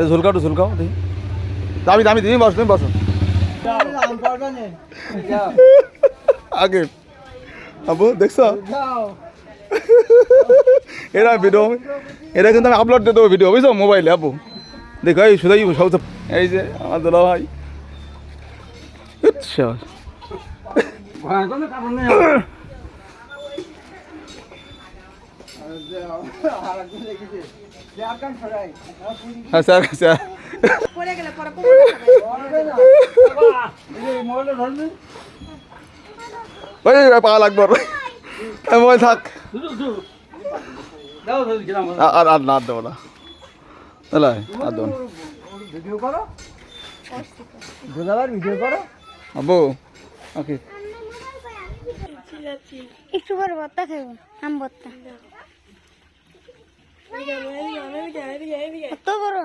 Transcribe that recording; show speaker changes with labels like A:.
A: ঝুলকাও ঝুলকাও দেখি দামি দামি তুমি বসো তুমি বসো আগে আবু দেখছো এরা ভিডিও এটা কিন্তু আমি আপলোড দিয়ে দেবো ভিডিও বুঝছো মোবাইলে আপু দেখো এই শুধু সব এই যে আমার দাদা ভাই আচ্ছা আচ্ছা পাওয়া লাগবে মোবাইল থাক আর আর না দেবো না আর দেবো
B: ভিডিও করো ভিডিও করো
A: আবু ওকে
C: একটু বড় ভর্তা খাবো আম ভর্তা কত বড়